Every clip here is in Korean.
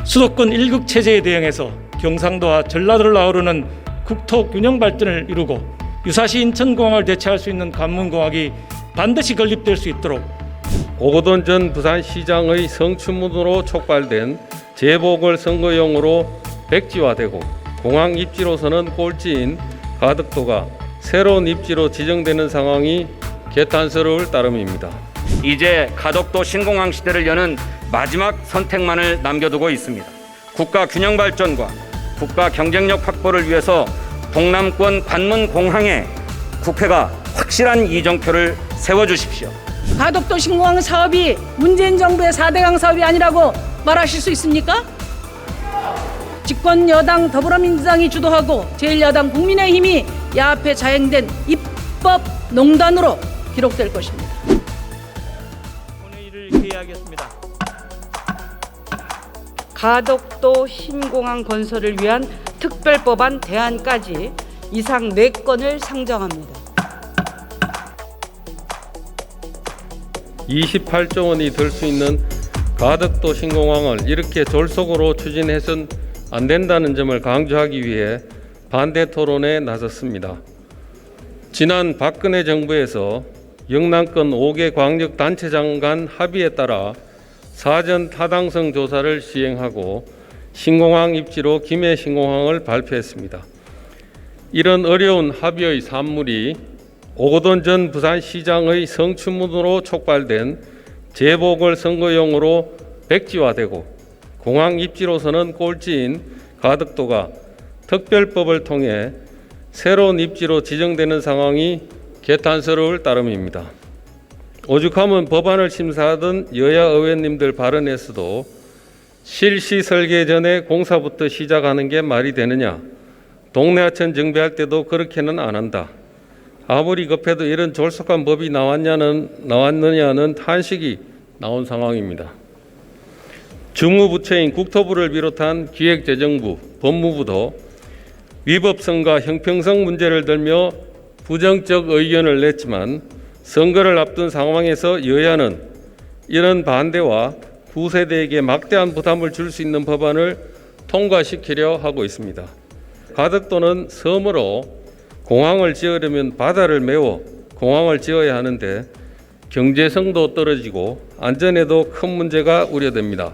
수도권 일극 체제에 대응해서 경상도와 전라도를 아우르는 국토 균형 발전을 이루고 유사시 인천공항을 대체할 수 있는 관문공항이 반드시 건립될 수 있도록 오거돈 전 부산시장의 성추문으로 촉발된 재보궐선거용으로 백지화되고 공항 입지로서는 꼴찌인 가덕도가 새로운 입지로 지정되는 상황이 개탄스러울 따름입니다. 이제 가덕도 신공항 시대를 여는 마지막 선택만을 남겨두고 있습니다. 국가 균형 발전과 국가 경쟁력 확보를 위해서 동남권 관문 공항에 국회가 확실한 이정표를 세워주십시오. 가덕도 신공항 사업이 문재인 정부의 4대강 사업이 아니라고 말하실 수 있습니까? 집권 여당 더불어민주당이 주도하고 제1야당 국민의힘이 야합해 자행된 입법 농단으로 기록될 것입니다. 본회의를 개의하겠습니다. 가덕도 신공항 건설을 위한 특별법안 대안까지 이상 4건을 상정합니다. 28조 원이 들 수 있는 가덕도 신공항을 이렇게 졸속으로 추진해선 안 된다는 점을 강조하기 위해 반대 토론에 나섰습니다. 지난 박근혜 정부에서 영남권 5개 광역단체장 간 합의에 따라 사전 타당성 조사를 시행하고 신공항 입지로 김해 신공항을 발표했습니다. 이런 어려운 합의의 산물이 오거돈 전 부산시장의 성추문으로 촉발된 재보궐선거용으로 백지화되고 공항 입지로서는 꼴찌인 가덕도가 특별법을 통해 새로운 입지로 지정되는 상황이 개탄스러울 따름입니다. 오죽하면 법안을 심사하던 여야 의원님들 발언에서도 실시 설계 전에 공사부터 시작하는 게 말이 되느냐, 동네 하천 정비할 때도 그렇게는 안 한다, 아무리 급해도 이런 졸속한 법이 나왔느냐는 탄식이 나온 상황입니다. 중후부처인 국토부를 비롯한 기획재정부, 법무부도 위법성과 형평성 문제를 들며 부정적 의견을 냈지만 선거를 앞둔 상황에서 여야는 이런 반대와 구세대에게 막대한 부담을 줄 수 있는 법안을 통과시키려 하고 있습니다. 가덕도는 섬으로 공항을 지으려면 바다를 메워 공항을 지어야 하는데 경제성도 떨어지고 안전에도 큰 문제가 우려됩니다.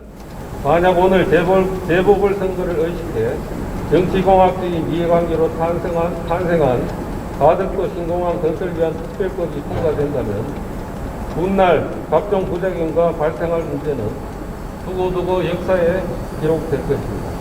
만약 오늘 재보궐선거를 의식해 정치공학적인 이해관계로 탄생한 가덕도 신공항 건설을 위한 특별법이 통과된다면 훗날 각종 부작용과 발생할 문제는 두고두고 역사에 기록될 것입니다.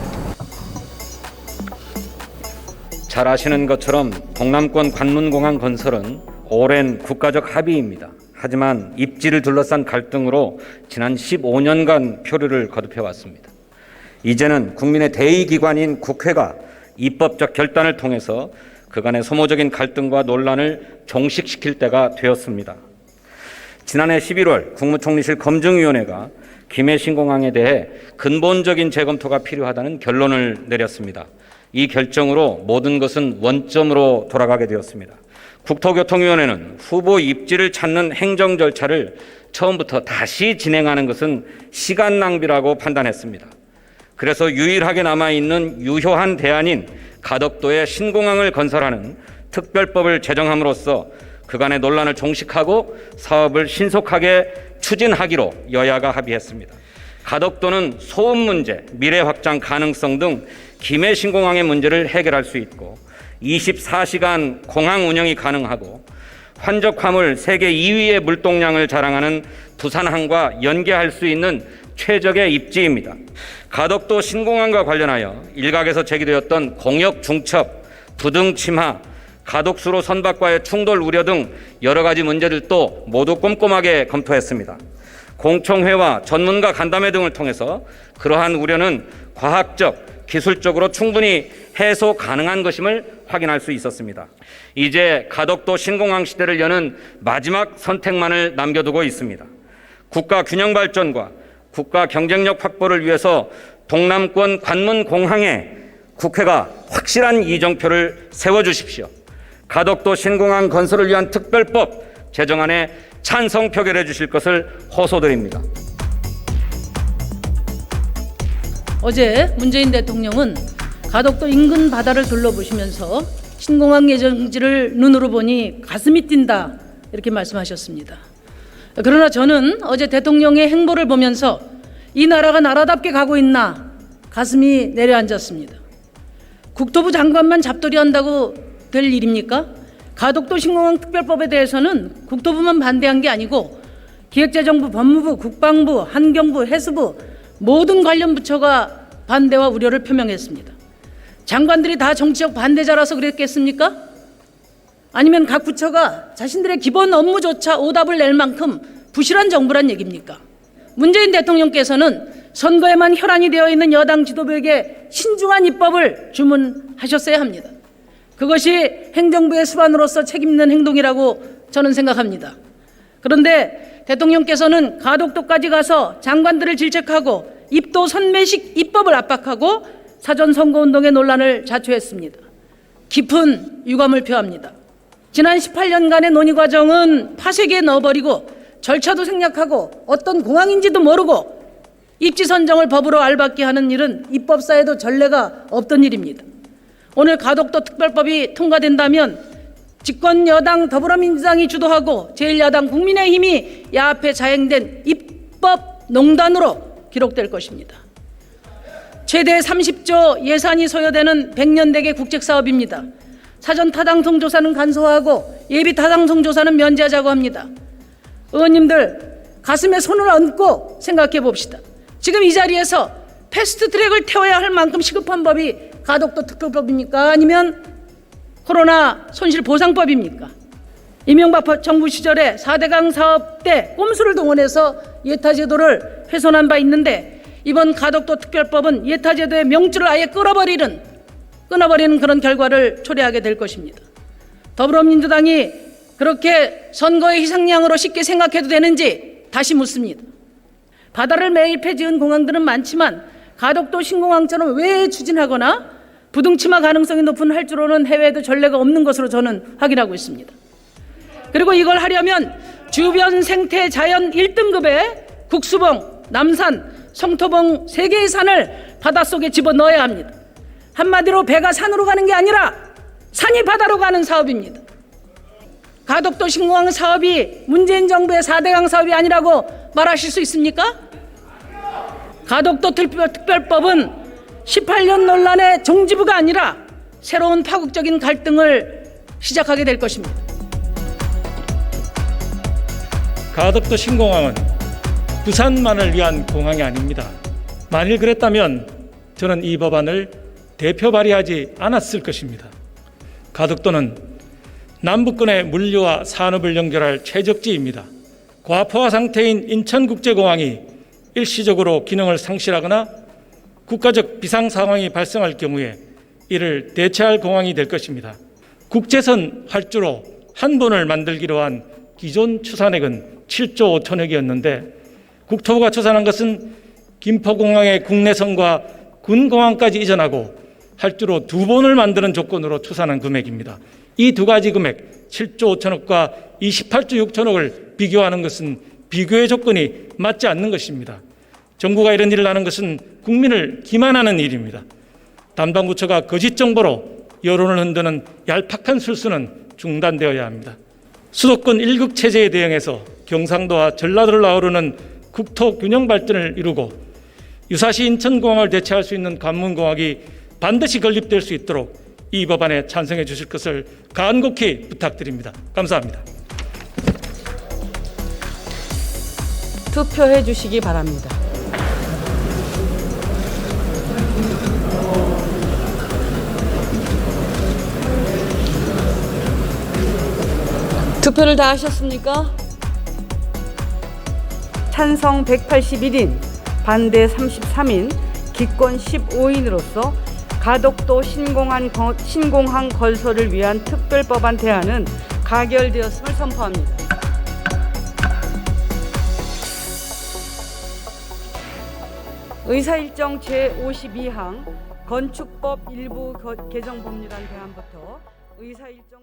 잘 아시는 것처럼 동남권 관문공항 건설은 오랜 국가적 합의입니다. 하지만 입지를 둘러싼 갈등으로 지난 15년간 표류를 거듭해 왔습니다. 이제는 국민의 대의기관인 국회가 입법적 결단을 통해서 그간의 소모적인 갈등과 논란을 종식시킬 때가 되었습니다. 지난해 11월 국무총리실 검증위원회가 김해 신공항에 대해 근본적인 재검토가 필요하다는 결론을 내렸습니다. 이 결정으로 모든 것은 원점으로 돌아가게 되었습니다. 국토교통위원회는 후보 입지를 찾는 행정 절차를 처음부터 다시 진행하는 것은 시간 낭비라고 판단했습니다. 그래서 유일하게 남아있는 유효한 대안인 가덕도에 신공항을 건설하는 특별법을 제정함으로써 그간의 논란을 종식하고 사업을 신속하게 추진하기로 여야가 합의했습니다. 가덕도는 소음 문제, 미래 확장 가능성 등 김해 신공항의 문제를 해결할 수 있고 24시간 공항 운영이 가능하고 환적 화물 세계 2위의 물동량을 자랑하는 부산항과 연계할 수 있는 최적의 입지입니다. 가덕도 신공항과 관련하여 일각에서 제기되었던 공역 중첩, 부등 침하, 가덕수로 선박과의 충돌 우려 등 여러 가지 문제들도 모두 꼼꼼하게 검토했습니다. 공청회와 전문가 간담회 등을 통해서 그러한 우려는 과학적, 기술적으로 충분히 해소 가능한 것임을 확인할 수 있었습니다. 이제 가덕도 신공항 시대를 여는 마지막 선택만을 남겨두고 있습니다. 국가 균형 발전과 국가 경쟁력 확보를 위해서 동남권 관문 공항에 국회가 확실한 이정표를 세워주십시오. 가덕도 신공항 건설을 위한 특별법 제정안에 찬성 표결해 주실 것을 호소드립니다. 어제 문재인 대통령은 가덕도 인근 바다를 둘러보시면서 신공항 예정지를 눈으로 보니 가슴이 뛴다 이렇게 말씀하셨습니다. 그러나 저는 어제 대통령의 행보를 보면서 이 나라가 나라답게 가고 있나 가슴이 내려앉았습니다. 국토부 장관만 잡돌이한다고 될 일입니까? 가덕도 신공항 특별법에 대해서는 국토부만 반대한 게 아니고 기획재정부, 법무부, 국방부, 환경부, 해수부 모든 관련 부처가 반대와 우려를 표명했습니다. 장관들이 다 정치적 반대자라서 그랬겠습니까? 아니면 각 부처가 자신들의 기본 업무조차 오답을 낼 만큼 부실한 정부란 얘기입니까? 문재인 대통령께서는 선거에만 혈안이 되어 있는 여당 지도부에게 신중한 입법을 주문하셨어야 합니다. 그것이 행정부의 수반으로서 책임 있는 행동이라고 저는 생각합니다. 그런데 대통령께서는 가덕도까지 가서 장관들을 질책하고 입도 선매식 입법을 압박하고 사전 선거운동의 논란을 자초했습니다. 깊은 유감을 표합니다. 지난 18년간의 논의 과정은 파쇄기에 넣어버리고 절차도 생략하고 어떤 공항인지도 모르고 입지 선정을 법으로 알박기 하는 일은 입법사에도 전례가 없던 일입니다. 오늘 가덕도 특별법이 통과된다면 집권 여당 더불어민주당이 주도하고 제1야당 국민의힘이 야합해 자행된 입법 농단으로 기록될 것입니다. 최대 30조 예산이 소요되는 100년대계 국책사업입니다. 사전 타당성 조사는 간소화하고 예비 타당성 조사는 면제하자고 합니다. 의원님들 가슴에 손을 얹고 생각해 봅시다. 지금 이 자리에서 패스트트랙을 태워야 할 만큼 시급한 법이 가덕도 특별법입니까? 아니면 코로나 손실보상법입니까? 이명박 정부 시절에 4대강 사업 때 꼼수를 동원해서 예타제도를 훼손한 바 있는데 이번 가덕도 특별법은 예타제도의 명줄을 아예 끊어버리는 그런 결과를 초래하게 될 것입니다. 더불어민주당이 그렇게 선거의 희생양으로 쉽게 생각해도 되는지 다시 묻습니다. 바다를 매입해 지은 공항들은 많지만 가덕도 신공항처럼 왜 추진하거나 부등치마 가능성이 높은 활주로는 해외에도 전례가 없는 것으로 저는 확인하고 있습니다. 그리고 이걸 하려면 주변 생태 자연 1등급의 국수봉, 남산, 성토봉 3개의 산을 바닷속에 집어넣어야 합니다. 한마디로 배가 산으로 가는 게 아니라 산이 바다로 가는 사업입니다. 가덕도 신공항 사업이 문재인 정부의 4대강 사업이 아니라고 말하실 수 있습니까? 가덕도 특별법은 18년 논란의 종지부가 아니라 새로운 파국적인 갈등을 시작하게 될 것입니다. 가덕도 신공항은 부산만을 위한 공항이 아닙니다. 만일 그랬다면 저는 이 법안을 대표 발의하지 않았을 것입니다. 가덕도는 남북권의 물류와 산업을 연결할 최적지입니다. 과포화 상태인 인천국제공항이 일시적으로 기능을 상실하거나 국가적 비상 상황이 발생할 경우에 이를 대체할 공항이 될 것입니다. 국제선 활주로 한 번을 만들기로 한 기존 추산액은 7조 5천억이었는데 국토부가 추산한 것은 김포공항의 국내선과 군공항까지 이전하고 활주로 2번을 만드는 조건으로 추산한 금액입니다. 이 두 가지 금액 7조 5천억과 28조 6천억을 비교하는 것은 비교의 조건이 맞지 않는 것입니다. 정부가 이런 일을 하는 것은 국민을 기만하는 일입니다. 담당 부처가 거짓 정보로 여론을 흔드는 얄팍한 술수는 중단되어야 합니다. 수도권 1극 체제에 대응해서 경상도와 전라도를 아우르는 국토 균형 발전을 이루고 유사시 인천공항을 대체할 수 있는 관문공항이 반드시 건립될 수 있도록 이 법안에 찬성해 주실 것을 간곡히 부탁드립니다. 감사합니다. 투표해 주시기 바랍니다. 투표를 다 하셨습니까? 찬성 181인, 반대 33인, 기권 15인으로서 가덕도 신공항 건설을 위한 특별법안 대안은 가결되었음을 선포합니다. 의사일정 제52항 건축법 일부 개정 법률안 대안부터 의사일정